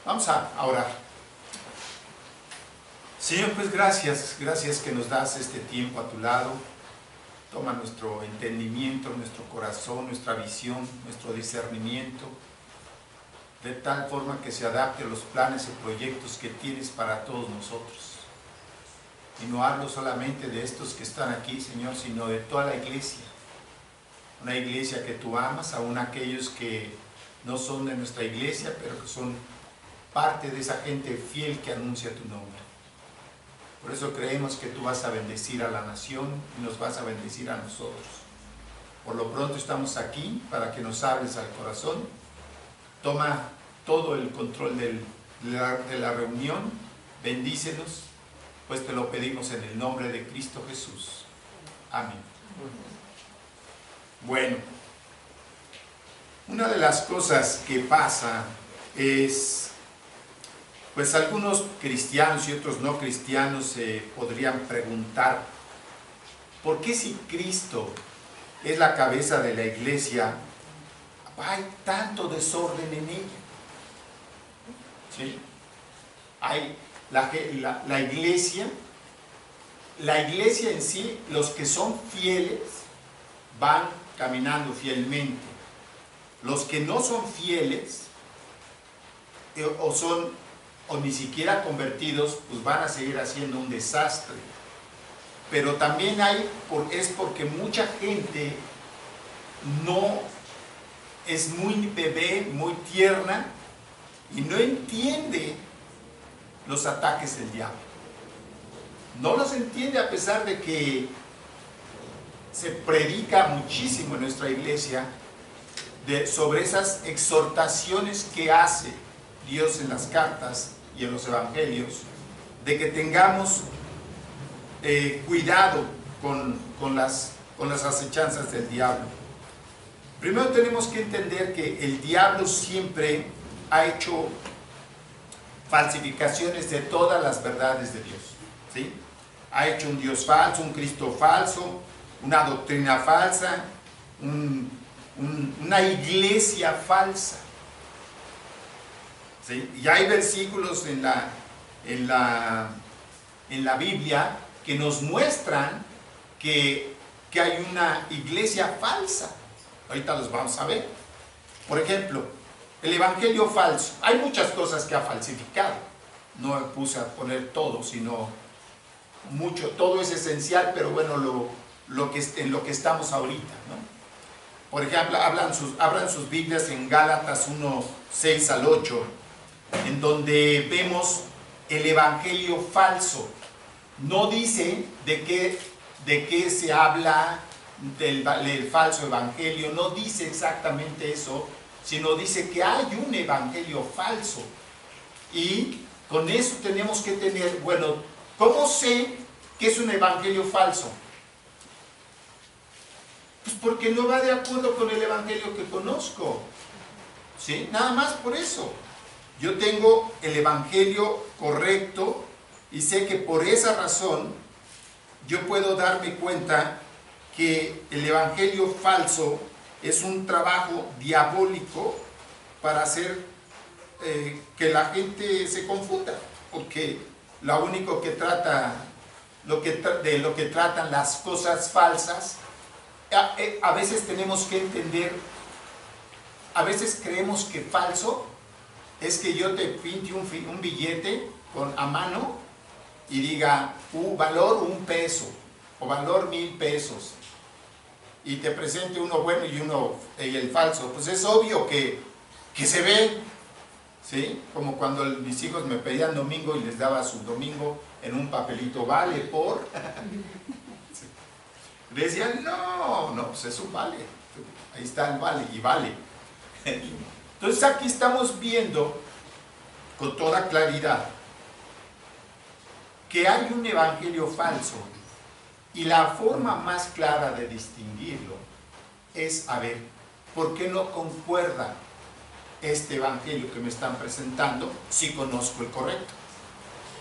Vamos a orar. Señor, pues gracias que nos das este tiempo a tu lado. Toma nuestro entendimiento, nuestro corazón, nuestra visión, nuestro discernimiento, de tal forma que se adapte a los planes y proyectos que tienes para todos nosotros. Y no hablo solamente de estos que están aquí, Señor, sino de toda la iglesia. Una iglesia que tú amas, aún aquellos que no son de nuestra iglesia, pero que son parte de esa gente fiel que anuncia tu nombre. Por eso creemos que tú vas a bendecir a la nación y nos vas a bendecir a nosotros. Por lo pronto estamos aquí para que nos hables al corazón. Toma todo el control de la reunión. Bendícenos, pues te lo pedimos en el nombre de Cristo Jesús. Amén. Bueno, una de las cosas que pasa es, pues algunos cristianos y otros no cristianos se podrían preguntar, ¿por qué si Cristo es la cabeza de la iglesia, hay tanto desorden en ella? ¿Sí? Hay la iglesia en sí, los que son fieles van caminando fielmente. Los que no son fieles o ni siquiera convertidos, pues van a seguir haciendo un desastre. Pero también es porque mucha gente no es muy bebé, muy tierna y no entiende los ataques del diablo. No los entiende, a pesar de que se predica muchísimo en nuestra iglesia sobre esas exhortaciones que hace Dios en las cartas y en los evangelios, de que tengamos cuidado con las acechanzas del diablo. Primero tenemos que entender que el diablo siempre ha hecho falsificaciones de todas las verdades de Dios, ¿sí? Ha hecho un Dios falso, un Cristo falso, una doctrina falsa, una iglesia falsa, ¿sí? Y hay versículos en la Biblia que nos muestran que hay una iglesia falsa. Ahorita los vamos a ver. Por ejemplo, el evangelio falso. Hay muchas cosas que ha falsificado. No me puse a poner todo, sino mucho. Todo es esencial, pero bueno, en lo que estamos ahorita, ¿no? Por ejemplo, abran sus Biblias en Gálatas 1, 6 al 8, en donde vemos el evangelio falso. No dice de qué se habla del falso evangelio, no dice exactamente eso, sino dice que hay un evangelio falso. Y con eso tenemos que tener, bueno, ¿cómo sé que es un evangelio falso? Pues porque no va de acuerdo con el evangelio que conozco, ¿sí? Nada más por eso. Yo tengo el evangelio correcto y sé que por esa razón yo puedo darme cuenta que el evangelio falso es un trabajo diabólico para hacer que la gente se confunda, porque lo único que trata, de lo que tratan las cosas falsas, a veces tenemos que entender, a veces creemos que falso es que yo te pinte un billete a mano y diga valor 1 peso o valor 1000 pesos y te presente uno bueno y el falso. Pues es obvio que se ve, ¿sí? Como cuando mis hijos me pedían domingo y les daba su domingo en un papelito, vale por... ¿Sí? Decían, no, pues eso vale, ahí está el vale y vale. Entonces aquí estamos viendo con toda claridad que hay un evangelio falso, y la forma más clara de distinguirlo es, a ver, ¿por qué no concuerda este evangelio que me están presentando si conozco el correcto?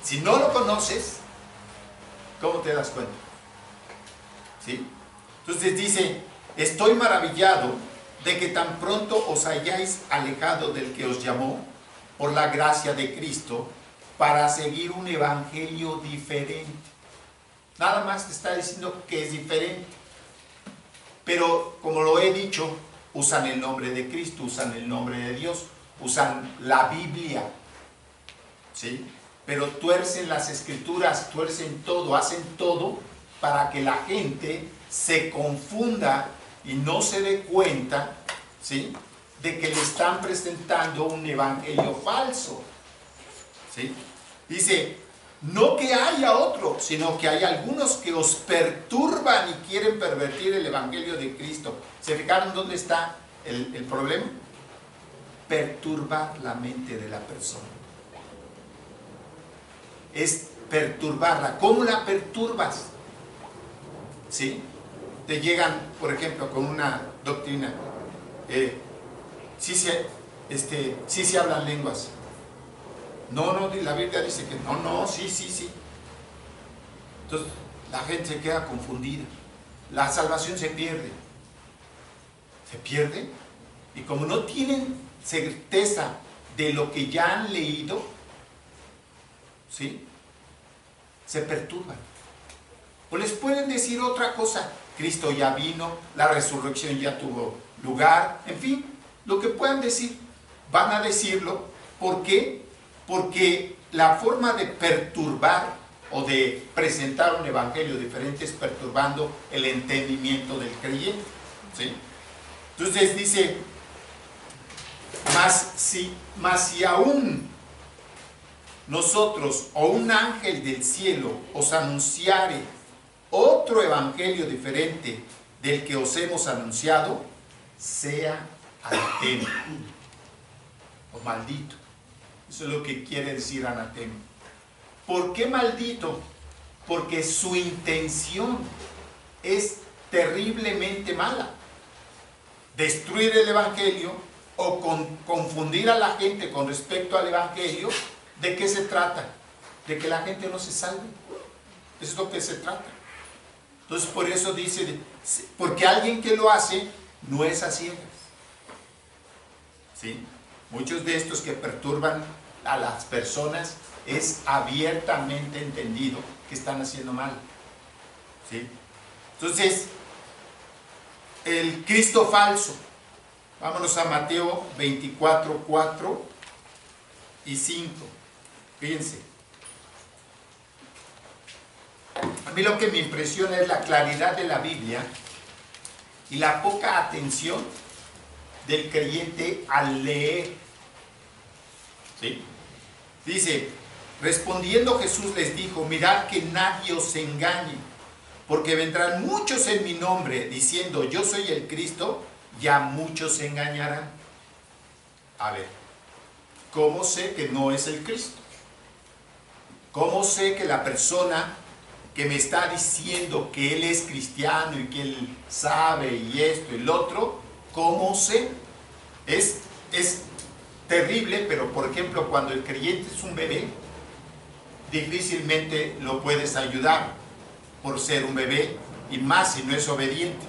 Si no lo conoces, ¿cómo te das cuenta? ¿Sí? Entonces dice, estoy maravillado de que tan pronto os hayáis alejado del que os llamó por la gracia de Cristo para seguir un evangelio diferente. Nada más te está diciendo que es diferente. Pero como lo he dicho, usan el nombre de Cristo, usan el nombre de Dios, usan la Biblia, ¿sí? Pero tuercen las escrituras, tuercen todo, hacen todo para que la gente se confunda y no se dé cuenta, ¿sí?, de que le están presentando un evangelio falso, ¿sí? Dice, no que haya otro, sino que hay algunos que os perturban y quieren pervertir el evangelio de Cristo. ¿Se fijaron dónde está el problema? Perturbar la mente de la persona. Es perturbarla. ¿Cómo la perturbas? ¿Sí? Te llegan, por ejemplo, con una doctrina. Sí se hablan lenguas. No, la Biblia dice que no, sí. Entonces, la gente se queda confundida. La salvación se pierde. Se pierde. Y como no tienen certeza de lo que ya han leído, ¿sí?, se perturban. O les pueden decir otra cosa. Cristo ya vino, la resurrección ya tuvo lugar, en fin, lo que puedan decir, van a decirlo. ¿Por qué? Porque la forma de perturbar o de presentar un evangelio diferente es perturbando el entendimiento del creyente, ¿sí? Entonces dice, mas si aún nosotros o un ángel del cielo os anunciare otro evangelio diferente del que os hemos anunciado, sea anatema o maldito. Eso es lo que quiere decir anatema. ¿Por qué maldito? Porque su intención es terriblemente mala. Destruir el evangelio o confundir a la gente con respecto al evangelio. ¿De qué se trata? De que la gente no se salve. Eso es lo que se trata. Entonces por eso dice, porque alguien que lo hace no es a ciegas, ¿sí? Muchos de estos que perturban a las personas es abiertamente entendido que están haciendo mal, ¿sí? Entonces, el Cristo falso. Vámonos a Mateo 24, 4 y 5. Fíjense. A mí lo que me impresiona es la claridad de la Biblia y la poca atención del creyente al leer, ¿sí? Dice, respondiendo Jesús les dijo, mirad que nadie os engañe, porque vendrán muchos en mi nombre diciendo yo soy el Cristo, ya muchos se engañarán. A ver, ¿cómo sé que no es el Cristo? ¿Cómo sé que la persona que me está diciendo que él es cristiano y que él sabe y esto y lo otro, cómo sé? Es terrible, pero por ejemplo cuando el creyente es un bebé, difícilmente lo puedes ayudar por ser un bebé, y más si no es obediente,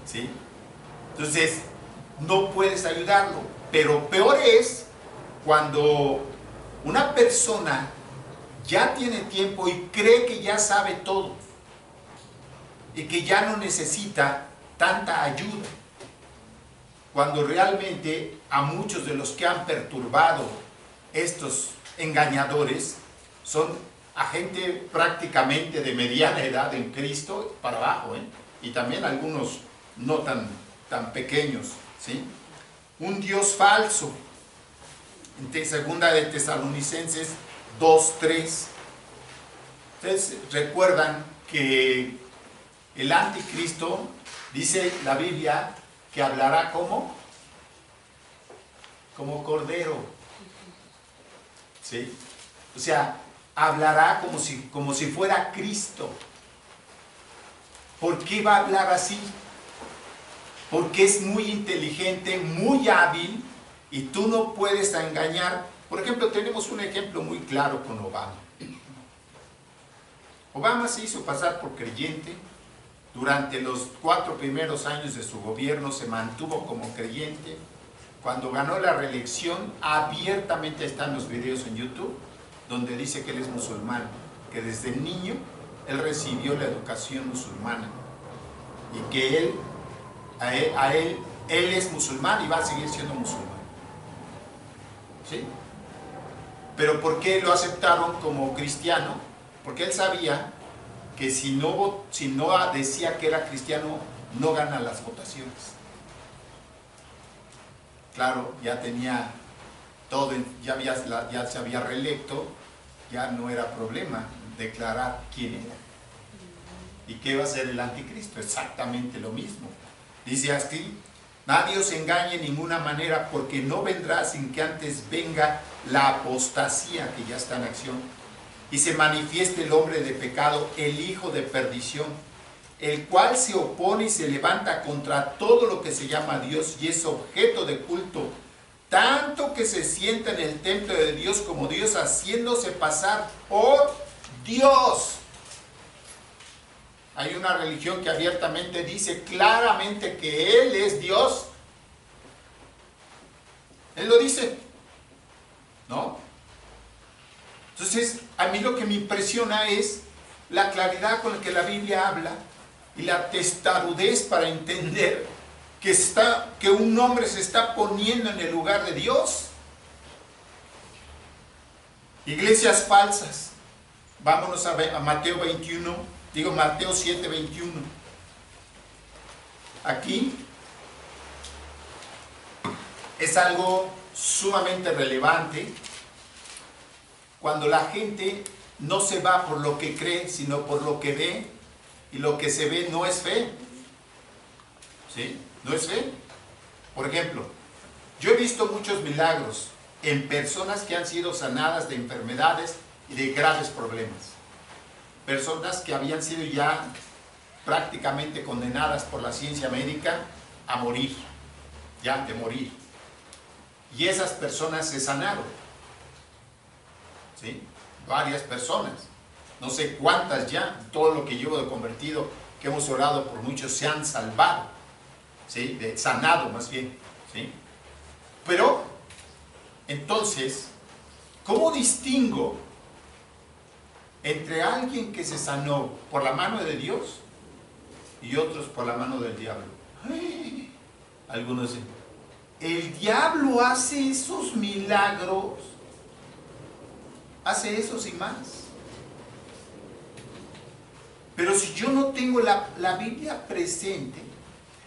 ¿sí? Entonces no puedes ayudarlo. Pero peor es cuando una persona ya tiene tiempo y cree que ya sabe todo y que ya no necesita tanta ayuda, cuando realmente a muchos de los que han perturbado estos engañadores son a gente prácticamente de mediana edad en Cristo para abajo, y también algunos no tan pequeños, ¿sí? Un Dios falso. En segunda de Tesalonicenses 2:3. Ustedes recuerdan que el anticristo, dice la Biblia, que hablará como cordero, ¿sí? O sea, hablará como si fuera Cristo. ¿Por qué va a hablar así? Porque es muy inteligente, muy hábil, y tú no puedes engañar. Por ejemplo, tenemos un ejemplo muy claro con Obama. Obama se hizo pasar por creyente. Durante los 4 primeros años de su gobierno se mantuvo como creyente. cuando ganó la reelección, abiertamente están los videos en YouTube, donde dice que él es musulmán, que desde niño él recibió la educación musulmana y que él es musulmán y va a seguir siendo musulmán. ¿Sí? Pero ¿por qué lo aceptaron como cristiano? Porque él sabía que si no decía que era cristiano, no gana las votaciones. Claro, ya tenía todo, ya se había reelecto, ya no era problema declarar quién era. ¿Y qué va a ser el anticristo? Exactamente lo mismo. Dice así: nadie os engañe en ninguna manera, porque no vendrá sin que antes venga la apostasía, que ya está en acción, y se manifieste el hombre de pecado, el hijo de perdición, el cual se opone y se levanta contra todo lo que se llama Dios y es objeto de culto, tanto que se sienta en el templo de Dios como Dios, haciéndose pasar por Dios. Hay una religión que abiertamente dice claramente que Él es Dios. Él lo dice, ¿no? Entonces, a mí lo que me impresiona es la claridad con la que la Biblia habla y la testarudez para entender que un hombre se está poniendo en el lugar de Dios. Iglesias falsas. Vámonos a Mateo 21, Mateo 7, 21. Aquí es algo sumamente relevante cuando la gente no se va por lo que cree, sino por lo que ve, y lo que se ve no es fe. ¿Sí? No es fe. Por ejemplo, yo he visto muchos milagros en personas que han sido sanadas de enfermedades y de graves problemas. Personas que habían sido ya prácticamente condenadas por la ciencia médica a morir, ya de morir. Y esas personas se sanaron. ¿Sí? Varias personas. No sé cuántas ya, todo lo que llevo de convertido, que hemos orado por muchos, se han salvado. ¿Sí? Sanado más bien. ¿Sí? Pero, entonces, ¿cómo distingo entre alguien que se sanó por la mano de Dios y otros por la mano del diablo? ¡Ay! Algunos dicen, el diablo hace esos milagros, hace esos y más. Pero si yo no tengo la Biblia presente,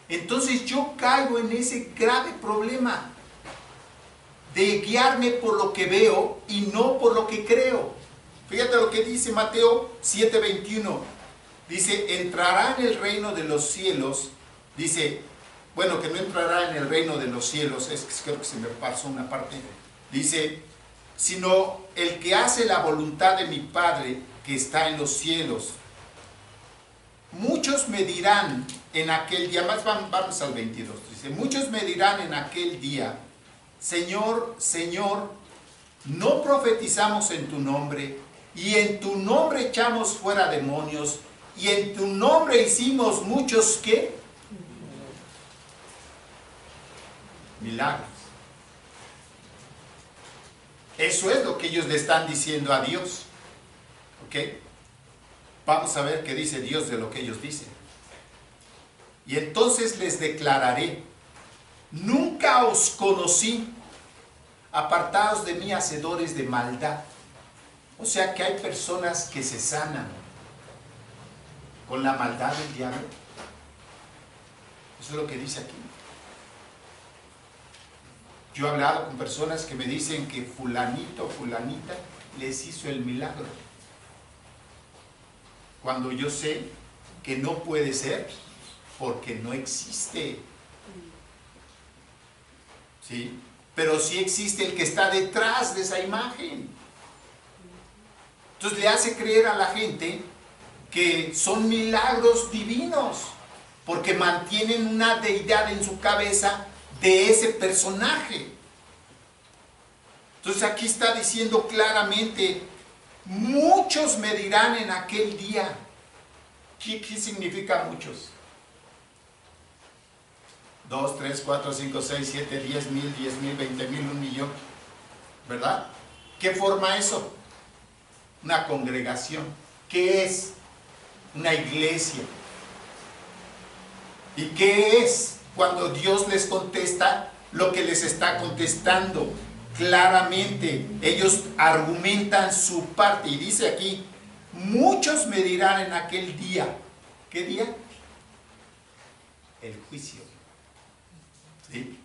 entonces yo caigo en ese grave problema de guiarme por lo que veo y no por lo que creo. Fíjate lo que dice Mateo 7:21. Dice, entrará en el reino de los cielos. Dice, bueno, que no entrará en el reino de los cielos, es que creo que se me pasó una parte. Dice, sino el que hace la voluntad de mi Padre que está en los cielos. Muchos me dirán en aquel día, más vamos al 22, dice, muchos me dirán en aquel día, Señor, Señor, ¿no profetizamos en tu nombre? Y en tu nombre echamos fuera demonios, y en tu nombre hicimos muchos, ¿qué? Milagros. Eso es lo que ellos le están diciendo a Dios. ¿Ok? Vamos a ver qué dice Dios de lo que ellos dicen. Y entonces les declararé, nunca os conocí, apartados de mí, hacedores de maldad. O sea que hay personas que se sanan con la maldad del diablo. Eso es lo que dice aquí. Yo he hablado con personas que me dicen que fulanito o fulanita les hizo el milagro, cuando yo sé que no puede ser, porque no existe. ¿Sí? Pero sí existe el que está detrás de esa imagen. Entonces le hace creer a la gente que son milagros divinos, porque mantienen una deidad en su cabeza de ese personaje. Entonces aquí está diciendo claramente, muchos me dirán en aquel día. ¿Qué significa muchos? 2, 3, 4, 5, 6, 7, 10 mil, 10 mil, 20 mil, 1 millón, ¿verdad? ¿Qué forma eso? Una congregación. ¿Qué es? Una iglesia. ¿Y qué es cuando Dios les contesta lo que les está contestando? Claramente, ellos argumentan su parte y dice aquí, muchos me dirán en aquel día. ¿Qué día? El juicio. ¿Sí?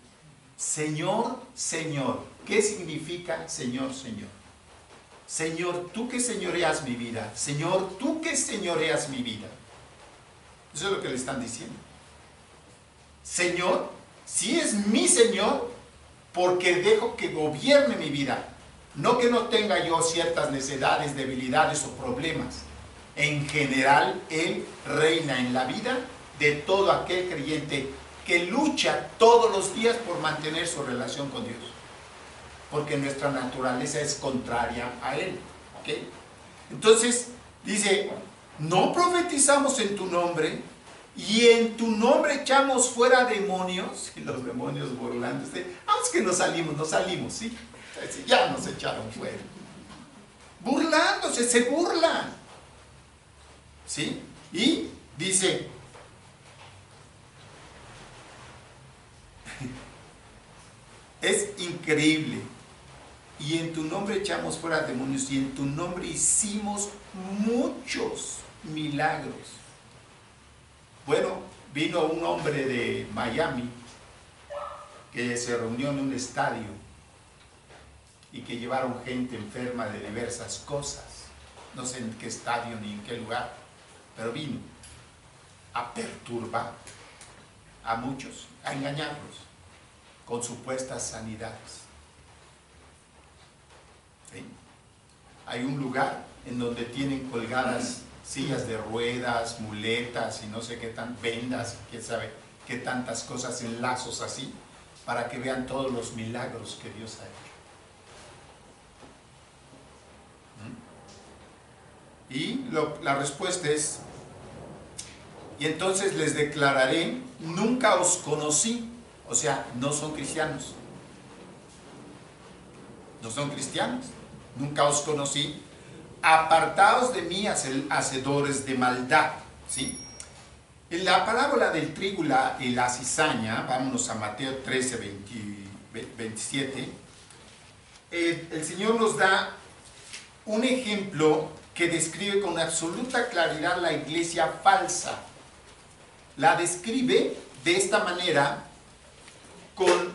Señor, Señor. ¿Qué significa Señor, Señor? Señor, tú que señoreas mi vida. Señor, tú que señoreas mi vida. Eso es lo que le están diciendo. Señor, si es mi Señor, porque dejo que gobierne mi vida. No que no tenga yo ciertas necesidades, debilidades o problemas. En general, Él reina en la vida de todo aquel creyente que lucha todos los días por mantener su relación con Dios. Porque nuestra naturaleza es contraria a Él. ¿Okay? Entonces, dice, no profetizamos en tu nombre y en tu nombre echamos fuera demonios. Y los demonios burlándose, es que no salimos, ¿sí? Ya nos echaron fuera. Burlándose, se burlan. ¿Sí? Y dice, es increíble. Y en tu nombre echamos fuera demonios y en tu nombre hicimos muchos milagros. Bueno, vino un hombre de Miami que se reunió en un estadio y que llevaron gente enferma de diversas cosas. No sé en qué estadio ni en qué lugar, pero vino a perturbar a muchos, a engañarlos con supuestas sanidades. ¿Sí? Hay un lugar en donde tienen colgadas sillas de ruedas, muletas y no sé qué tan vendas, quién sabe qué tantas cosas en lazos así, para que vean todos los milagros que Dios ha hecho. Y la respuesta es, y entonces les declararé, nunca os conocí. O sea, no son cristianos. No son cristianos. Nunca os conocí. Apartaos de mí, hacedores de maldad. ¿Sí? En la parábola del trigo y la cizaña, vámonos a Mateo 13, 27, el Señor nos da un ejemplo que describe con absoluta claridad la iglesia falsa. La describe de esta manera con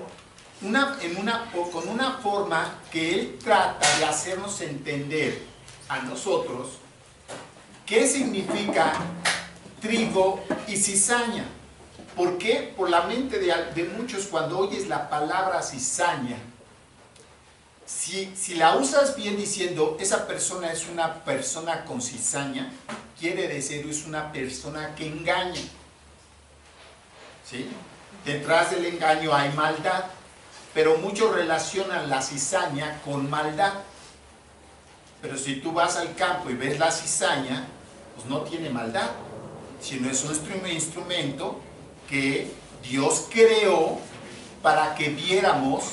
una forma que Él trata de hacernos entender a nosotros qué significa trigo y cizaña. ¿Por qué? Por la mente de muchos, cuando oyes la palabra cizaña, si la usas bien diciendo esa persona es una persona con cizaña, quiere decir es una persona que engaña. ¿Sí? Detrás del engaño hay maldad, pero muchos relacionan la cizaña con maldad. Pero si tú vas al campo y ves la cizaña, pues no tiene maldad, sino es un instrumento que Dios creó para que viéramos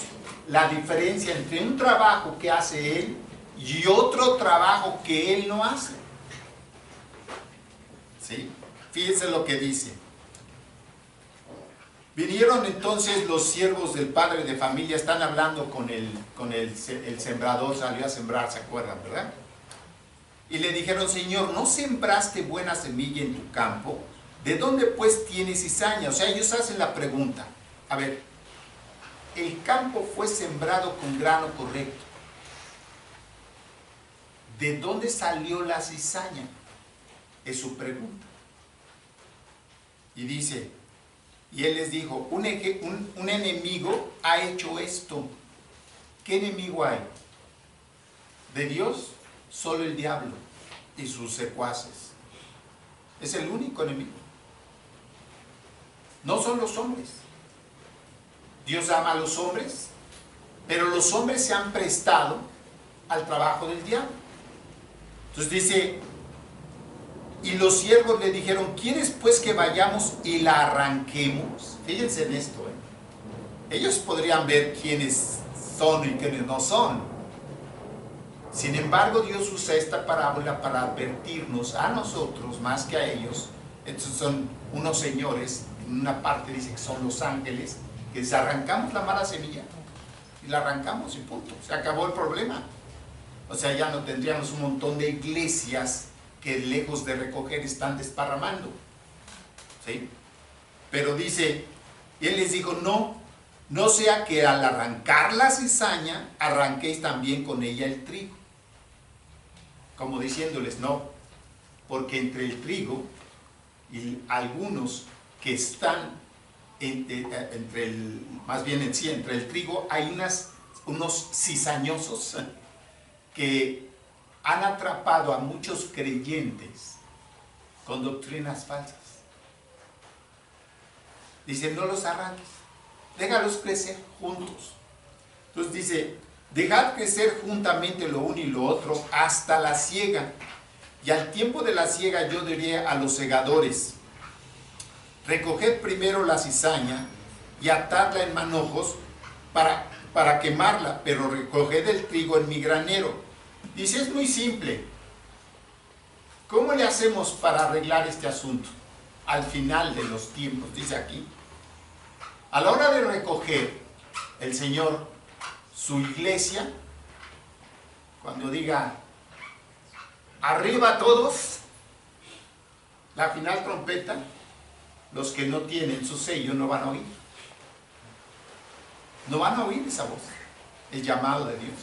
la diferencia entre un trabajo que hace Él y otro trabajo que Él no hace. ¿Sí? Fíjense lo que dice. Vinieron entonces los siervos del padre de familia, están hablando con el sembrador, salió a sembrar, ¿se acuerdan, verdad? Y le dijeron, Señor, ¿no sembraste buena semilla en tu campo? ¿De dónde pues tienes cizaña? O sea, ellos hacen la pregunta, a ver, el campo fue sembrado con grano correcto. ¿De dónde salió la cizaña? Es su pregunta. Y dice, y él les dijo, un enemigo ha hecho esto. ¿Qué enemigo hay? De Dios, solo el diablo y sus secuaces. Es el único enemigo. No son los hombres. Dios ama a los hombres, pero los hombres se han prestado al trabajo del diablo. Entonces dice, Y los siervos le dijeron, ¿quieres pues que vayamos y la arranquemos? Fíjense en esto, ellos podrían ver quiénes son y quiénes no son. Sin embargo, Dios usa esta parábola para advertirnos a nosotros más que a ellos. Estos son unos señores, en una parte dice que son los ángeles, que les arrancamos la mala semilla y la arrancamos y punto, se acabó el problema. O sea, ya no tendríamos un montón de iglesias que lejos de recoger están desparramando, ¿sí? Pero dice, y él les dijo, no sea que al arrancar la cizaña arranquéis también con ella el trigo. Como diciéndoles, no, porque entre el trigo y algunos que están entre el trigo hay unos cizañosos que han atrapado a muchos creyentes con doctrinas falsas. Dice, no los arranques, déjalos crecer juntos. Entonces dice, dejad crecer juntamente lo uno y lo otro hasta la siega. Y al tiempo de la siega yo diría a los segadores, recoged primero la cizaña y atadla en manojos para quemarla, pero recoged el trigo en mi granero. Dice, es muy simple. ¿Cómo le hacemos para arreglar este asunto? Al final de los tiempos, dice aquí. A la hora de recoger el Señor su iglesia, cuando diga, arriba todos, la final trompeta, los que no tienen su sello no van a oír. No van a oír esa voz, el llamado de Dios.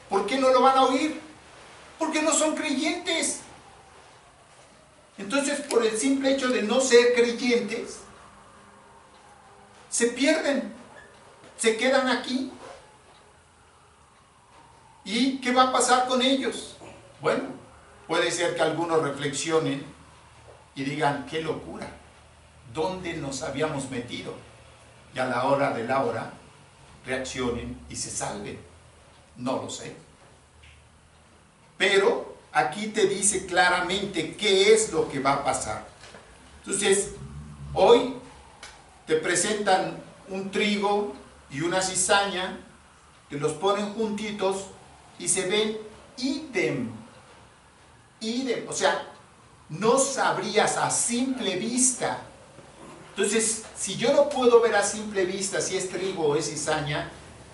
¿Por qué no lo van a oír? Porque no son creyentes. Entonces, por el simple hecho de no ser creyentes, se pierden, se quedan aquí. ¿Y qué va a pasar con ellos? Bueno, puede ser que algunos reflexionen y digan, qué locura, ¿dónde nos habíamos metido? Y a la hora de la hora, reaccionen y se salven. No lo sé. Pero aquí te dice claramente qué es lo que va a pasar. Entonces, hoy te presentan un trigo y una cizaña, te los ponen juntitos y se ven ídem. O sea, no sabrías a simple vista. Entonces, si yo no puedo ver a simple vista si es trigo o es cizaña,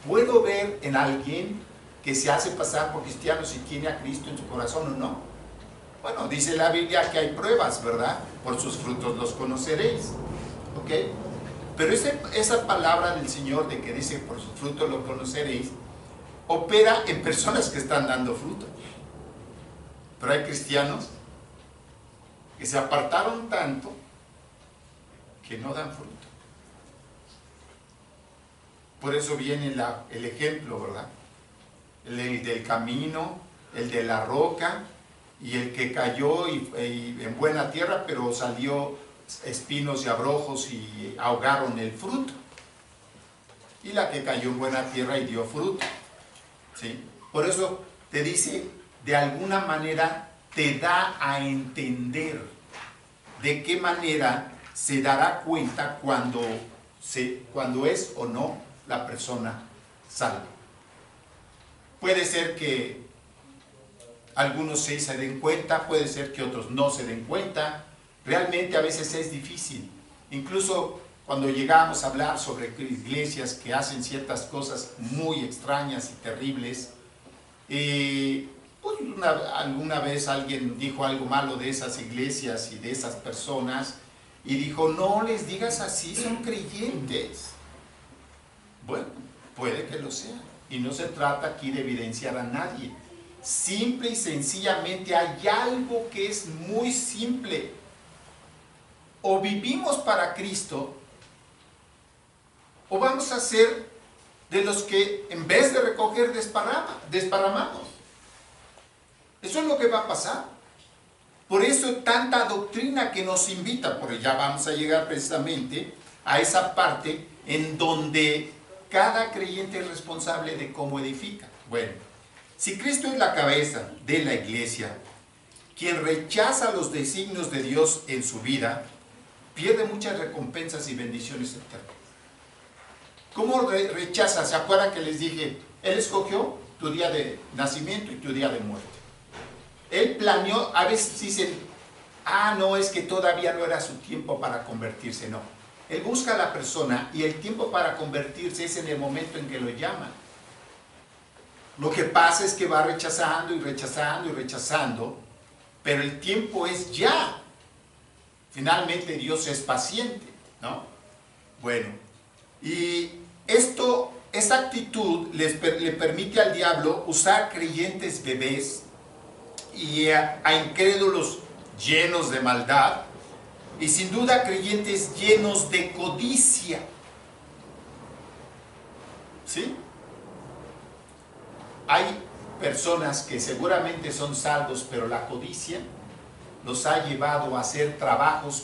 puedo ver en alguien que se hace pasar por cristiano si tiene a Cristo en su corazón o no. Bueno, dice la Biblia que hay pruebas, ¿verdad? Por sus frutos los conoceréis. ¿Ok? Pero esa palabra del Señor de que dice por sus frutos los conoceréis, opera en personas que están dando fruto. Pero hay cristianos que se apartaron tanto que no dan fruto. Por eso viene el ejemplo, ¿verdad? El del camino, el de la roca y el que cayó en buena tierra, pero salió espinos y abrojos y ahogaron el fruto. Y la que cayó en buena tierra y dio fruto. ¿Sí? Por eso te dice, de alguna manera te da a entender de qué manera se dará cuenta cuando es o no la persona salva. Puede ser que algunos sí se den cuenta, puede ser que otros no se den cuenta. Realmente a veces es difícil. Incluso cuando llegamos a hablar sobre iglesias que hacen ciertas cosas muy extrañas y terribles, pues alguna vez alguien dijo algo malo de esas iglesias y de esas personas y dijo, no les digas así, son creyentes. Bueno, puede que lo sean. Y no se trata aquí de evidenciar a nadie. Simple y sencillamente hay algo que es muy simple. O vivimos para Cristo, o vamos a ser de los que en vez de recoger desparramamos. Eso es lo que va a pasar. Por eso tanta doctrina que nos invita, porque ya vamos a llegar precisamente a esa parte en donde cada creyente es responsable de cómo edifica. Bueno, si Cristo es la cabeza de la iglesia quien rechaza los designios de Dios en su vida, pierde muchas recompensas y bendiciones eternas. ¿Cómo rechaza? ¿Se acuerdan que les dije? Él escogió tu día de nacimiento y tu día de muerte. Él planeó, a veces dicen, no, es que todavía no era su tiempo para convertirse. No. Él busca a la persona y el tiempo para convertirse es en el momento en que lo llama. Lo que pasa es que va rechazando y rechazando y rechazando, pero el tiempo es ya. Finalmente Dios es paciente, ¿no? Bueno, y esta actitud le permite al diablo usar creyentes bebés y a incrédulos llenos de maldad, y sin duda creyentes llenos de codicia. ¿Sí? Hay personas que seguramente son salvos, pero la codicia los ha llevado a hacer trabajos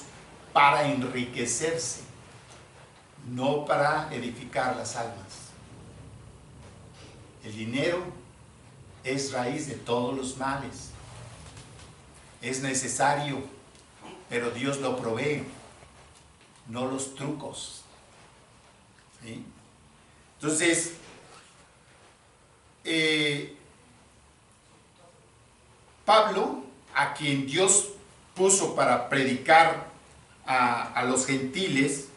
para enriquecerse, no para edificar las almas. El dinero es raíz de todos los males. Es necesario, pero Dios lo provee, no los trucos. ¿Sí? Entonces, Pablo, a quien Dios puso para predicar a los gentiles,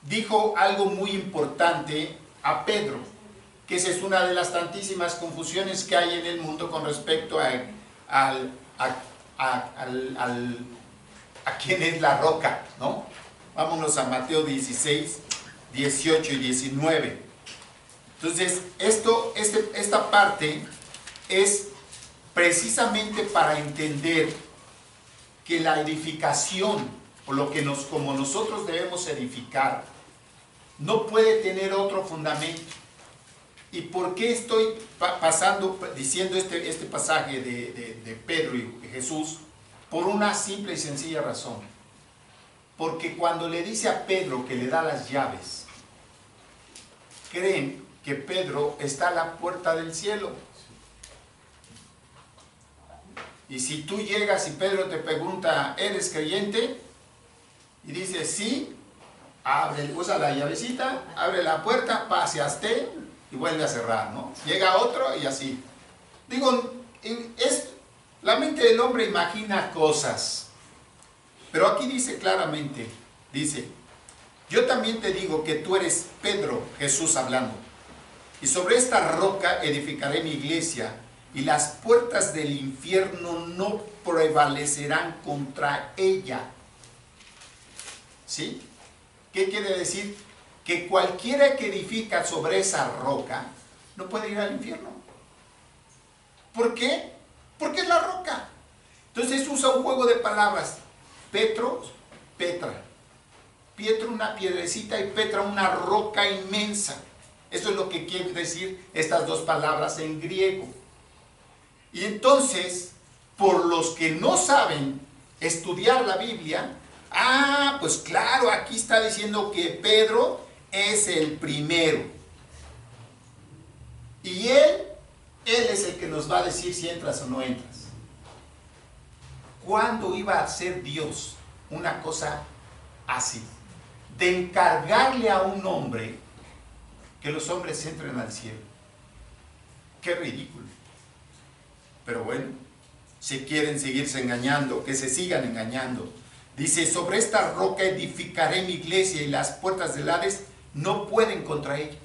dijo algo muy importante a Pedro, que esa es una de las tantísimas confusiones que hay en el mundo con respecto a quién es la roca, ¿no? Vámonos a Mateo 16, 18 y 19. Entonces, esta parte es precisamente para entender que la edificación, o lo que como nosotros debemos edificar, no puede tener otro fundamento. ¿Y por qué estoy diciendo este pasaje de Pedro y Jesús? Por una simple y sencilla razón. Porque cuando le dice a Pedro que le da las llaves, creen que Pedro está a la puerta del cielo. Y si tú llegas y Pedro te pregunta, ¿eres creyente? Y dice, sí, usa la llavecita, abre la puerta, paseaste y vuelve a cerrar, ¿no? Llega otro y así. Digo, la mente del hombre imagina cosas, pero aquí dice claramente, dice, yo también te digo que tú eres Pedro, Jesús hablando, y sobre esta roca edificaré mi iglesia, y las puertas del infierno no prevalecerán contra ella. ¿Sí? ¿Qué quiere decir? Que cualquiera que edifica sobre esa roca no puede ir al infierno. ¿Por qué? Porque es la roca. Entonces usa un juego de palabras. Petro, Petra. Pietro, una piedrecita, y Petra, una roca inmensa. Eso es lo que quieren decir estas dos palabras en griego. Y entonces, por los que no saben estudiar la Biblia, pues claro, aquí está diciendo que Pedro es el primero. Y él es el que nos va a decir si entras o no entras. ¿Cuándo iba a hacer Dios una cosa así? De encargarle a un hombre que los hombres entren al cielo. Qué ridículo. Pero bueno, si quieren seguirse engañando, que se sigan engañando. Dice, sobre esta roca edificaré mi iglesia, y las puertas del Hades no pueden contra ella,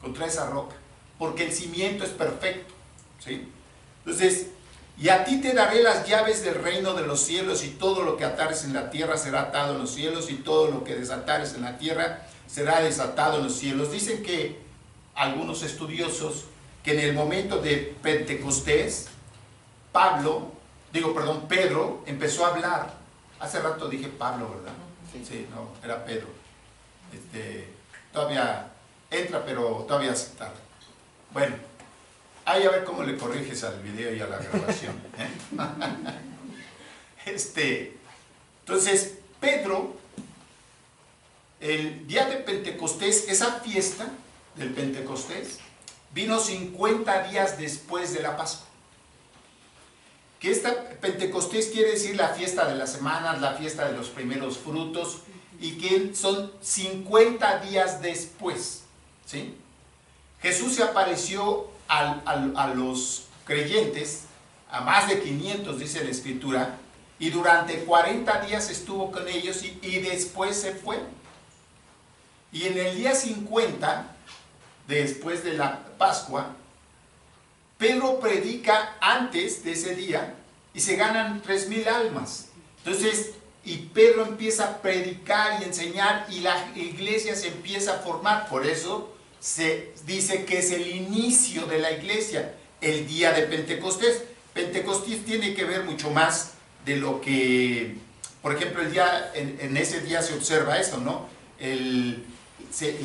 contra esa roca, porque el cimiento es perfecto. ¿Sí? Entonces, y a ti te daré las llaves del reino de los cielos, y todo lo que atares en la tierra será atado en los cielos, y todo lo que desatares en la tierra será desatado en los cielos. Dicen que algunos estudiosos que en el momento de Pentecostés, Pedro empezó a hablar. Hace rato dije Pablo, ¿verdad? Sí, no, era Pedro. Todavía entra, pero todavía es tarde. Bueno, ahí a ver cómo le corriges al video y a la grabación. Entonces, Pedro, el día de Pentecostés, esa fiesta del Pentecostés, vino 50 días después de la Pascua. Que esta Pentecostés quiere decir la fiesta de las semanas, la fiesta de los primeros frutos, y que son 50 días después, ¿sí? Jesús se apareció a los creyentes, a más de 500, dice la Escritura, y durante 40 días estuvo con ellos y después se fue. Y en el día 50, después de la Pascua, Pedro predica antes de ese día y se ganan 3,000 almas. Entonces, y Pedro empieza a predicar y enseñar y la iglesia se empieza a formar. Por eso se dice que es el inicio de la iglesia, el día de Pentecostés. Pentecostés tiene que ver mucho más de lo que, por ejemplo, en ese día se observa esto, ¿no? El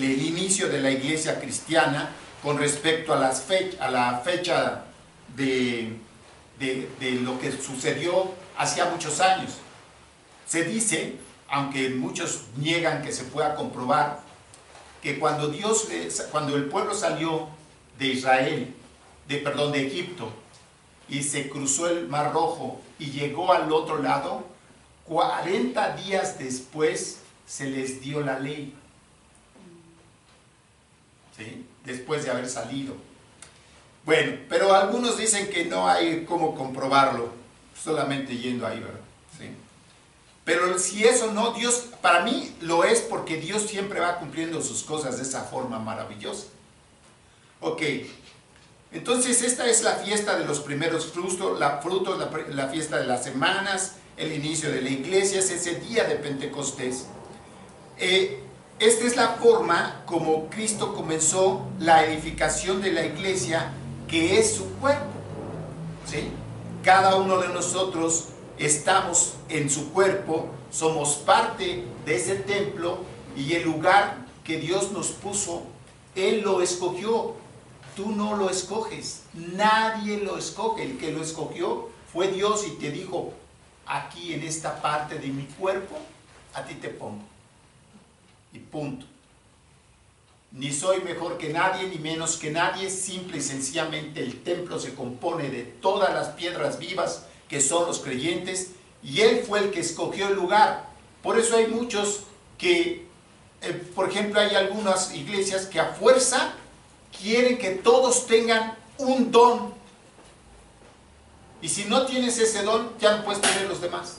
inicio de la iglesia cristiana con respecto a la fecha de lo que sucedió hacía muchos años. Se dice, aunque muchos niegan que se pueda comprobar, que cuando el pueblo salió de Israel, de Egipto, y se cruzó el Mar Rojo y llegó al otro lado, 40 días después se les dio la ley, ¿sí? Después de haber salido. Bueno, pero algunos dicen que no hay cómo comprobarlo, solamente yendo ahí, ¿verdad? ¿Sí? Pero si eso no, Dios, para mí lo es, porque Dios siempre va cumpliendo sus cosas de esa forma maravillosa. Ok, entonces esta es la fiesta de los primeros frutos, la fiesta de las semanas, el inicio de la iglesia, es ese día de Pentecostés. Esta es la forma como Cristo comenzó la edificación de la iglesia, que es su cuerpo, ¿sí? Cada uno de nosotros estamos en su cuerpo, somos parte de ese templo, y el lugar que Dios nos puso, Él lo escogió. Tú no lo escoges, nadie lo escoge. El que lo escogió fue Dios y te dijo: aquí en esta parte de mi cuerpo, a ti te pongo. Y punto. Ni soy mejor que nadie, ni menos que nadie. Simple y sencillamente el templo se compone de todas las piedras vivas que son los creyentes, y Él fue el que escogió el lugar. Por eso hay muchos que, por ejemplo, hay algunas iglesias que a fuerza quieren que todos tengan un don, y si no tienes ese don, ya no puedes tener los demás.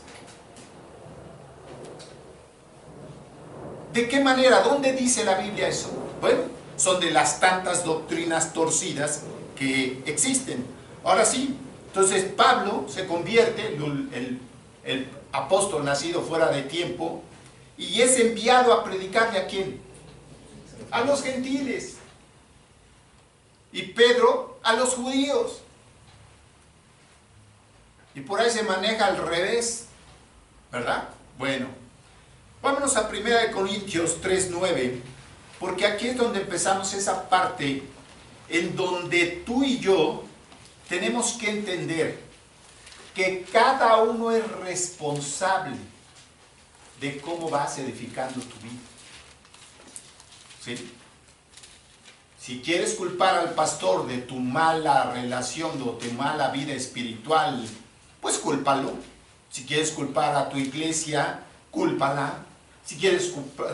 ¿De qué manera? ¿Dónde dice la Biblia eso? Bueno, son de las tantas doctrinas torcidas que existen. Ahora sí, entonces Pablo se convierte, el apóstol nacido fuera de tiempo, y es enviado a predicarle ¿a quién? A los gentiles. Y Pedro a los judíos. Y por ahí se maneja al revés, ¿verdad? Bueno, vámonos a 1 Corintios 3:9, porque aquí es donde empezamos esa parte en donde tú y yo tenemos que entender que cada uno es responsable de cómo vas edificando tu vida, ¿sí? Si quieres culpar al pastor de tu mala relación o tu mala vida espiritual, pues cúlpalo. Si quieres culpar a tu iglesia, cúlpala. Si quieres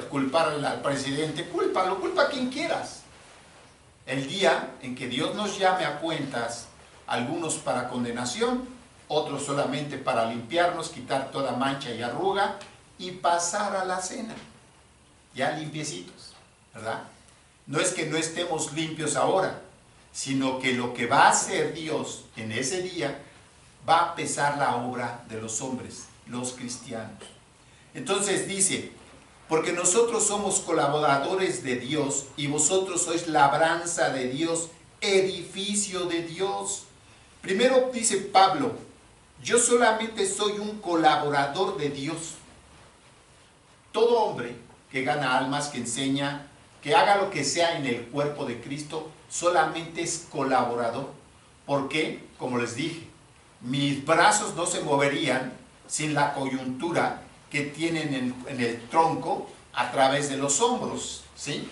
culpar al presidente, cúlpalo, culpa a quien quieras. El día en que Dios nos llame a cuentas, algunos para condenación, otros solamente para limpiarnos, quitar toda mancha y arruga y pasar a la cena, ya limpiecitos, ¿verdad? No es que no estemos limpios ahora, sino que lo que va a hacer Dios en ese día va a pesar la obra de los hombres, los cristianos. Entonces dice: porque nosotros somos colaboradores de Dios y vosotros sois labranza de Dios, edificio de Dios. Primero dice Pablo: yo solamente soy un colaborador de Dios. Todo hombre que gana almas, que enseña, que haga lo que sea en el cuerpo de Cristo, solamente es colaborador. ¿Por qué? Como les dije, mis brazos no se moverían sin la coyuntura que tienen en el tronco a través de los hombros, ¿sí?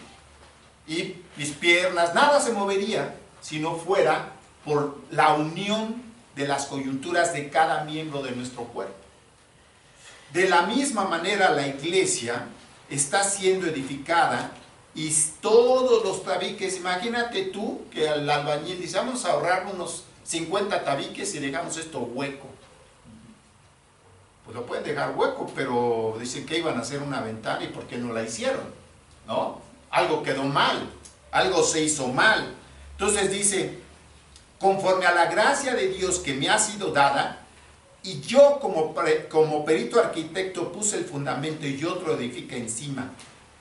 Y mis piernas, nada se movería si no fuera por la unión de las coyunturas de cada miembro de nuestro cuerpo. De la misma manera, la iglesia está siendo edificada y todos los tabiques, imagínate tú que al albañil dice, vamos a ahorrar unos 50 tabiques y dejamos esto hueco. Pues lo pueden dejar hueco, pero dicen que iban a hacer una ventana y ¿por qué no la hicieron? ¿No? Algo quedó mal, algo se hizo mal. Entonces dice, conforme a la gracia de Dios que me ha sido dada, y yo como perito arquitecto puse el fundamento y otro edifica encima,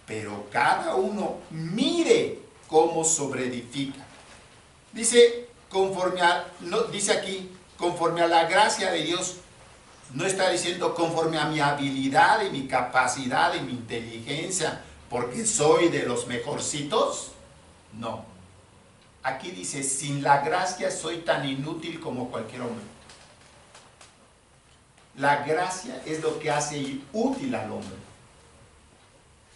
pero cada uno mire cómo sobreedifica. Dice, dice aquí, conforme a la gracia de Dios, no está diciendo conforme a mi habilidad y mi capacidad y mi inteligencia, porque soy de los mejorcitos. No. Aquí dice, sin la gracia soy tan inútil como cualquier hombre. La gracia es lo que hace útil al hombre.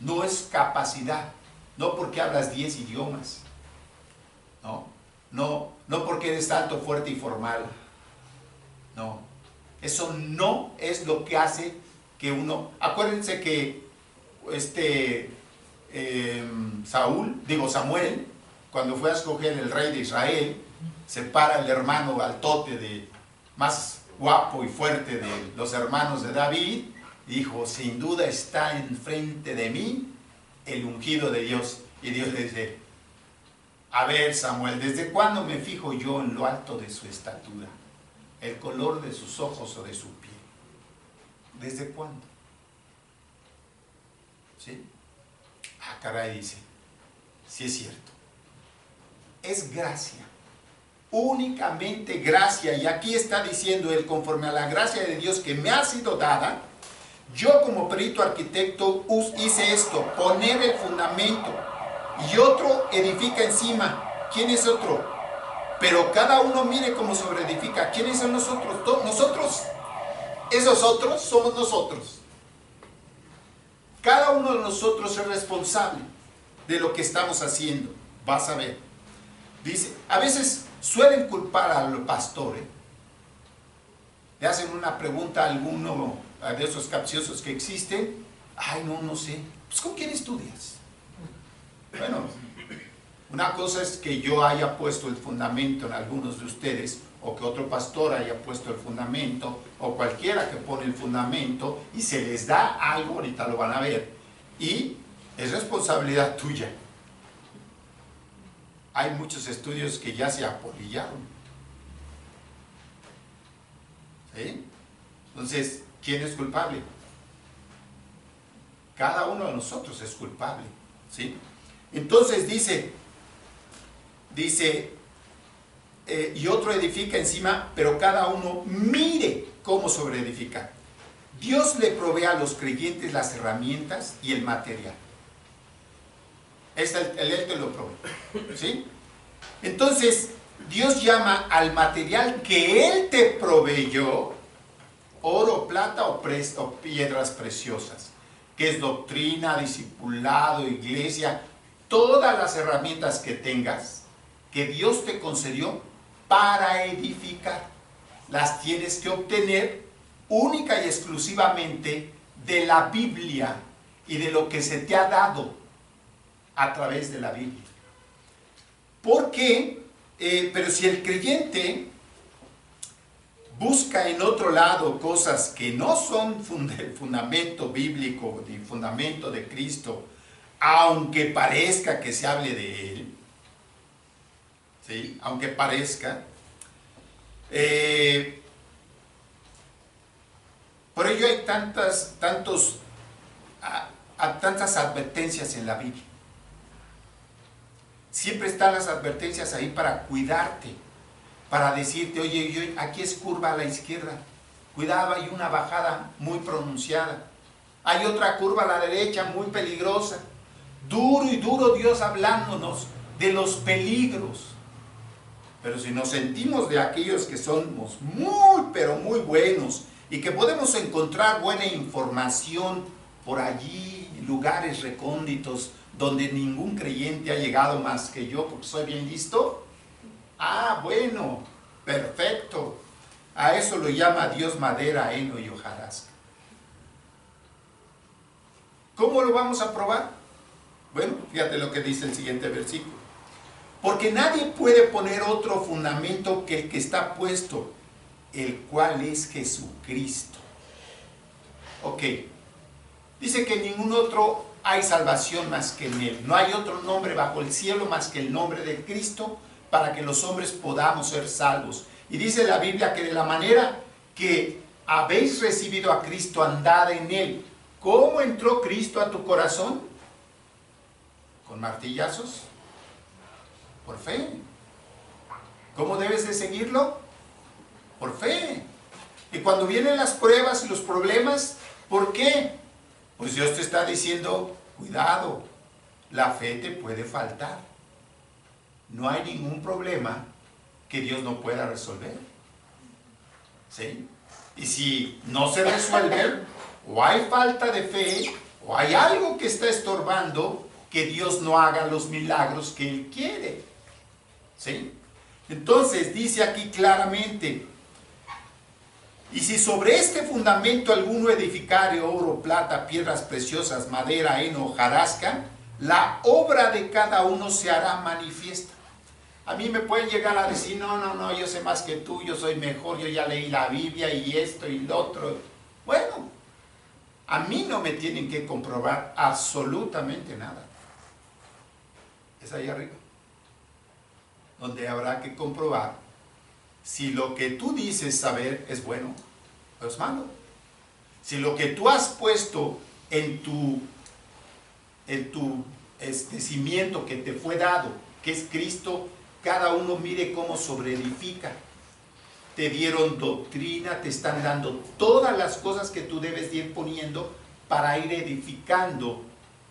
No es capacidad, no porque hablas 10 idiomas, no porque eres alto, fuerte y formal. No, eso no es lo que hace que uno... Acuérdense que Samuel, cuando fue a escoger el rey de Israel, separa el hermano altote más guapo y fuerte de los hermanos de David, dijo, sin duda está enfrente de mí el ungido de Dios. Y Dios le dice, a ver Samuel, ¿desde cuándo me fijo yo en lo alto de su estatura? ¿El color de sus ojos o de su piel? ¿Desde cuándo? ¿Sí? Ah, caray, dice, sí es cierto. Es gracia. Únicamente gracia, y aquí está diciendo él, conforme a la gracia de Dios que me ha sido dada, yo como perito arquitecto hice esto, poner el fundamento, y otro edifica encima. ¿Quién es otro? Pero cada uno mire cómo sobreedifica. ¿Quiénes son nosotros? Nosotros, esos otros somos nosotros. Cada uno de nosotros es responsable de lo que estamos haciendo. Vas a ver. Dice, a veces suelen culpar al pastor, le hacen una pregunta a alguno de esos capciosos que existen. Ay, no sé. Pues ¿con quién estudias? Bueno, una cosa es que yo haya puesto el fundamento en algunos de ustedes, o que otro pastor haya puesto el fundamento, o cualquiera que pone el fundamento, y se les da algo, ahorita lo van a ver, y es responsabilidad tuya. Hay muchos estudios que ya se apolillaron. ¿Sí? Entonces, ¿quién es culpable? Cada uno de nosotros es culpable. ¿Sí? Entonces dice, y otro edifica encima, pero cada uno mire cómo sobreedifica. Dios le provee a los creyentes las herramientas y el material. Él te lo provee. ¿Sí? Entonces, Dios llama al material que Él te proveyó, oro, plata o piedras preciosas, que es doctrina, discipulado, iglesia, todas las herramientas que tengas, que Dios te concedió para edificar, las tienes que obtener única y exclusivamente de la Biblia y de lo que se te ha dado a través de la Biblia. ¿Por qué? Pero si el creyente busca en otro lado cosas que no son el fundamento bíblico ni fundamento de Cristo, aunque parezca que se hable de Él, ¿sí? Aunque parezca, por ello hay tantas advertencias en la Biblia. Siempre están las advertencias ahí para cuidarte, para decirte, oye, aquí es curva a la izquierda, cuidado, hay una bajada muy pronunciada, hay otra curva a la derecha muy peligrosa. Duro y duro Dios hablándonos de los peligros. Pero si nos sentimos de aquellos que somos muy, pero muy buenos y que podemos encontrar buena información por allí, lugares recónditos, donde ningún creyente ha llegado más que yo, porque soy bien listo, Ah, bueno, perfecto. A eso lo llama Dios madera, heno y hojarasca. ¿Cómo lo vamos a probar? Bueno, fíjate lo que dice el siguiente versículo. Porque nadie puede poner otro fundamento que el que está puesto, el cual es Jesucristo. Ok. Dice que en ningún otro hay salvación más que en Él. No hay otro nombre bajo el cielo más que el nombre de Cristo para que los hombres podamos ser salvos. Y dice la Biblia que de la manera que habéis recibido a Cristo, andad en Él. ¿Cómo entró Cristo a tu corazón? ¿Con martillazos? Por fe. ¿Cómo debes de seguirlo? Por fe. Y cuando vienen las pruebas y los problemas, ¿por qué? Pues Dios te está diciendo, cuidado, la fe te puede faltar. No hay ningún problema que Dios no pueda resolver. ¿Sí? Y si no se resuelve, o hay falta de fe, o hay algo que está estorbando que Dios no haga los milagros que Él quiere. ¿Sí? Entonces dice aquí claramente, y si sobre este fundamento alguno edificare oro, plata, piedras preciosas, madera, heno, hojarasca, la obra de cada uno se hará manifiesta. A mí me pueden llegar a decir, no, yo sé más que tú, yo soy mejor, yo ya leí la Biblia y esto y lo otro. Bueno, a mí no me tienen que comprobar absolutamente nada. Es ahí arriba, donde habrá que comprobar si lo que tú dices saber es bueno o es malo. Si lo que tú has puesto en tu cimiento que te fue dado, que es Cristo, cada uno mire cómo sobreedifica. Te dieron doctrina, te están dando todas las cosas que tú debes de ir poniendo para ir edificando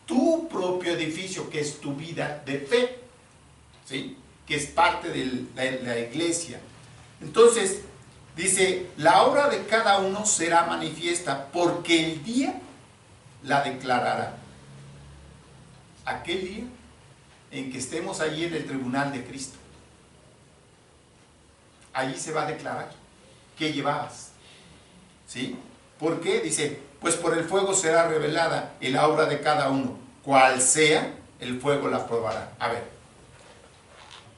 tu propio edificio, que es tu vida de fe, ¿sí? Que es parte de la iglesia. Entonces, dice, la obra de cada uno será manifiesta, porque el día la declarará. Aquel día en que estemos allí en el tribunal de Cristo. Allí se va a declarar qué llevabas. ¿Sí? ¿Por qué? Dice, pues por el fuego será revelada y la obra de cada uno. Cual sea, el fuego la probará. A ver,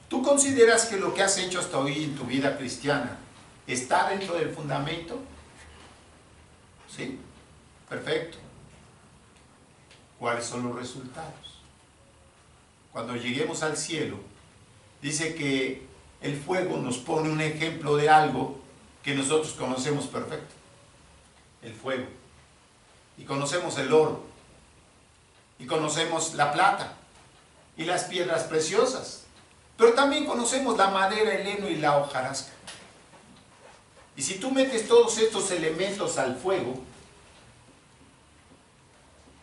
¿tú consideras que lo que has hecho hasta hoy en tu vida cristiana está dentro del fundamento? ¿Sí? Perfecto. ¿Cuáles son los resultados? Cuando lleguemos al cielo, dice que el fuego nos pone un ejemplo de algo que nosotros conocemos perfecto. El fuego. Y conocemos el oro. Y conocemos la plata. Y las piedras preciosas. Pero también conocemos la madera, el heno y la hojarasca. Y si tú metes todos estos elementos al fuego,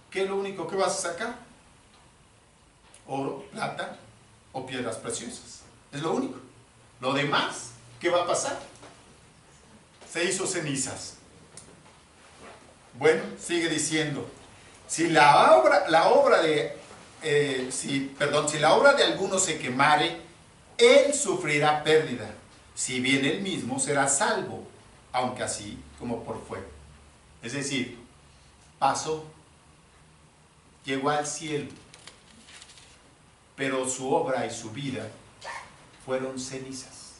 ¿qué es lo único que vas a sacar? Oro, plata o piedras preciosas. Es lo único. Lo demás, ¿qué va a pasar? Se hizo cenizas. Bueno, sigue diciendo, si la obra de alguno se quemare, él sufrirá pérdida, si bien él mismo será salvo, aunque así como por fuego. Es decir, pasó, llegó al cielo, pero su obra y su vida fueron cenizas.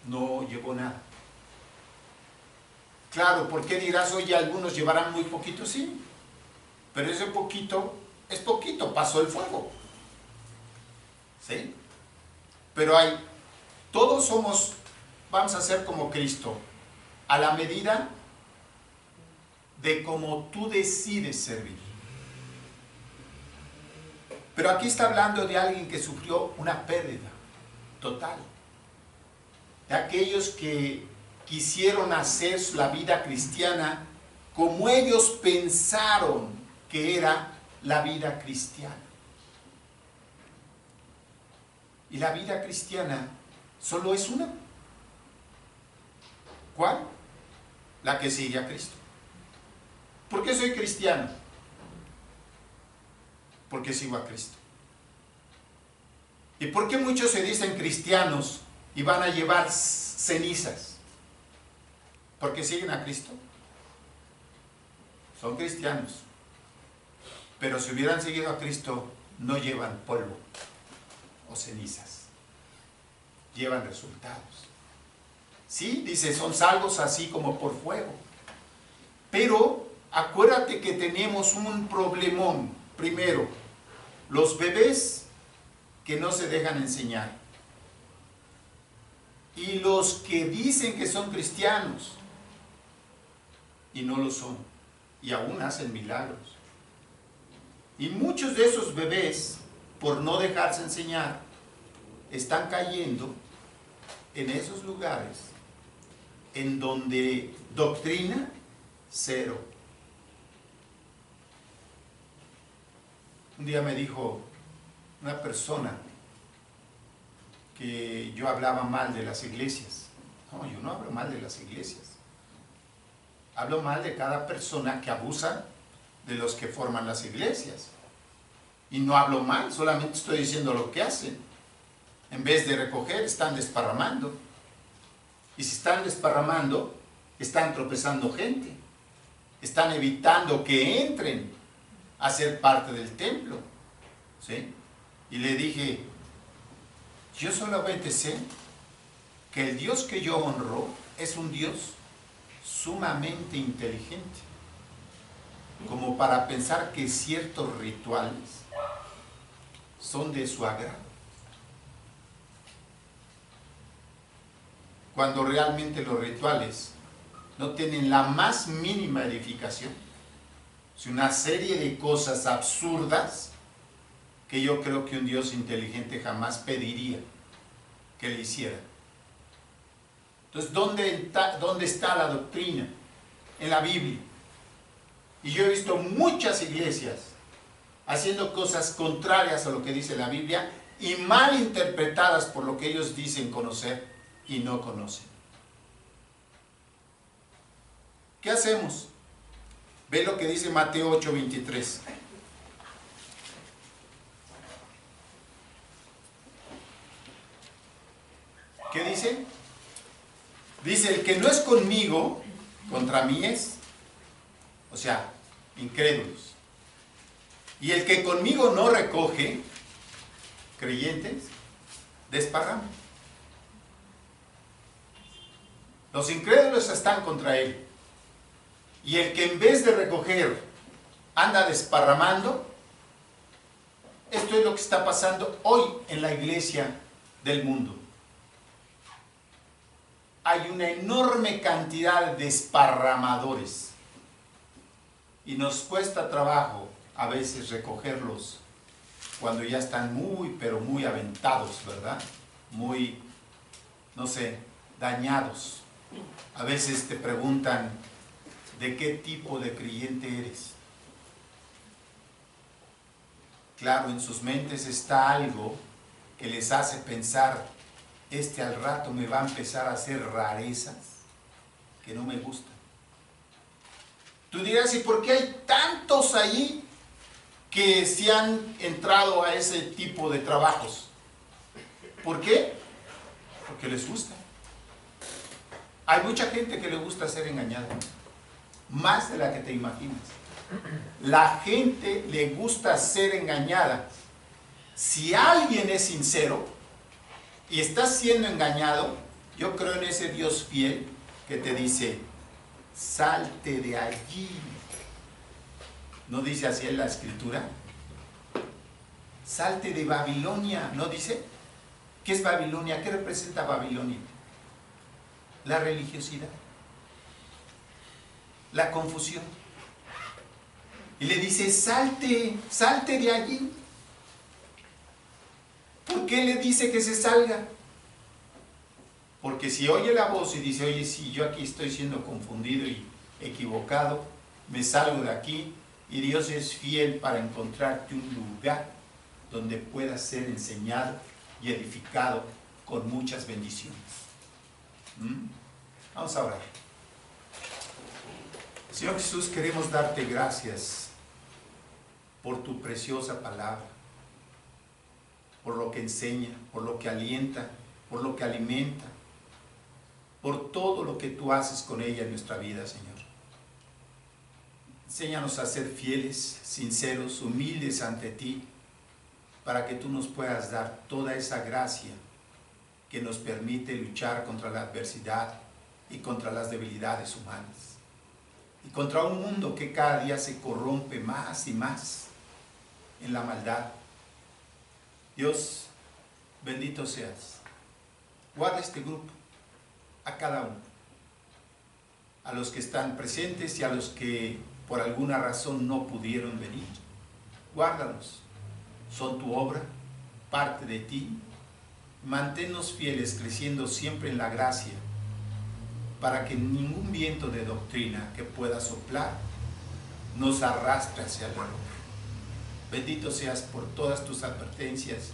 No llevó nada. Claro, ¿por qué dirás, oye, algunos llevarán muy poquito? Sí, pero ese poquito es poquito, pasó el fuego. ¿Sí? Pero todos vamos a ser como Cristo, a la medida de cómo tú decides servir. Pero aquí está hablando de alguien que sufrió una pérdida total. De aquellos que quisieron hacer la vida cristiana como ellos pensaron que era la vida cristiana. Y la vida cristiana solo es una. ¿Cuál? La que sigue a Cristo. ¿Por qué soy cristiano? Porque sigo a Cristo. ¿Y por qué muchos se dicen cristianos y van a llevar cenizas? ¿Porque siguen a Cristo? Son cristianos. Pero si hubieran seguido a Cristo, no llevan polvo o cenizas. Llevan resultados. Sí, dice, son salvos así como por fuego. Pero acuérdate que tenemos un problemón. Primero, los bebés que no se dejan enseñar. Y los que dicen que son cristianos y no lo son. Y aún hacen milagros. Y muchos de esos bebés, por no dejarse enseñar, están cayendo en esos lugares en donde doctrina, cero. Un día me dijo una persona que yo hablaba mal de las iglesias. No, yo no hablo mal de las iglesias. Hablo mal de cada persona que abusa de los que forman las iglesias. Y no hablo mal, solamente estoy diciendo lo que hacen. En vez de recoger, están desparramando. Y si están desparramando, están tropezando gente. Están evitando que entren a ser parte del templo. ¿Sí? Y le dije, yo solamente sé que el Dios que yo honro es un Dios sumamente inteligente, como para pensar que ciertos rituales son de su agrado, cuando realmente los rituales no tienen la más mínima edificación. Es una serie de cosas absurdas que yo creo que un Dios inteligente jamás pediría que le hiciera. Entonces, ¿dónde está la doctrina? En la Biblia. Y yo he visto muchas iglesias haciendo cosas contrarias a lo que dice la Biblia y mal interpretadas por lo que ellos dicen conocer y no conocen. ¿Qué hacemos? Ve lo que dice Mateo 8:23. ¿Qué dice? Dice, el que no es conmigo, contra mí es. O sea, incrédulos. Y el que conmigo no recoge, creyentes, desparrama. Los incrédulos están contra él. Y el que en vez de recoger anda desparramando, esto es lo que está pasando hoy en la iglesia del mundo. Hay una enorme cantidad de desparramadores y nos cuesta trabajo a veces recogerlos cuando ya están muy, pero muy aventados, ¿verdad? Muy, no sé, dañados. A veces te preguntan, ¿de qué tipo de creyente eres? Claro, en sus mentes está algo que les hace pensar, al rato me va a empezar a hacer rarezas que no me gustan. Tú dirás, ¿y por qué hay tantos ahí que se han entrado a ese tipo de trabajos? ¿Por qué? Porque les gusta. Hay mucha gente que le gusta ser engañada, más de la que te imaginas. La gente le gusta ser engañada. Si alguien es sincero y está siendo engañado, yo creo en ese Dios fiel que te dice, salte de allí. ¿No dice así en la Escritura? Salte de Babilonia, ¿no dice? ¿Qué es Babilonia? ¿Qué representa Babilonia? La religiosidad, la confusión. Y le dice, salte de allí. ¿Por qué le dice que se salga? Porque si oye la voz y dice, oye, sí, yo aquí estoy siendo confundido y equivocado, me salgo de aquí, y Dios es fiel para encontrarte un lugar donde puedas ser enseñado y edificado con muchas bendiciones. Vamos a orar. Señor Jesús, queremos darte gracias por tu preciosa palabra. por lo que enseña, por lo que alienta, por lo que alimenta, por todo lo que tú haces con ella en nuestra vida, Señor. Enséñanos a ser fieles, sinceros, humildes ante ti, para que tú nos puedas dar toda esa gracia que nos permite luchar contra la adversidad y contra las debilidades humanas. Y contra un mundo que cada día se corrompe más y más en la maldad. Dios, bendito seas. Guarda este grupo, a cada uno, a los que están presentes y a los que por alguna razón no pudieron venir. Guárdalos, son tu obra, parte de ti. Manténnos fieles, creciendo siempre en la gracia, para que ningún viento de doctrina que pueda soplar nos arrastre hacia el error. Bendito seas por todas tus advertencias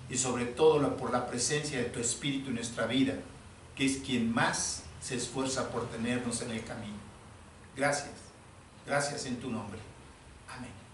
y sobre todo por la presencia de tu Espíritu en nuestra vida, que es quien más se esfuerza por tenernos en el camino. Gracias, gracias en tu nombre. Amén.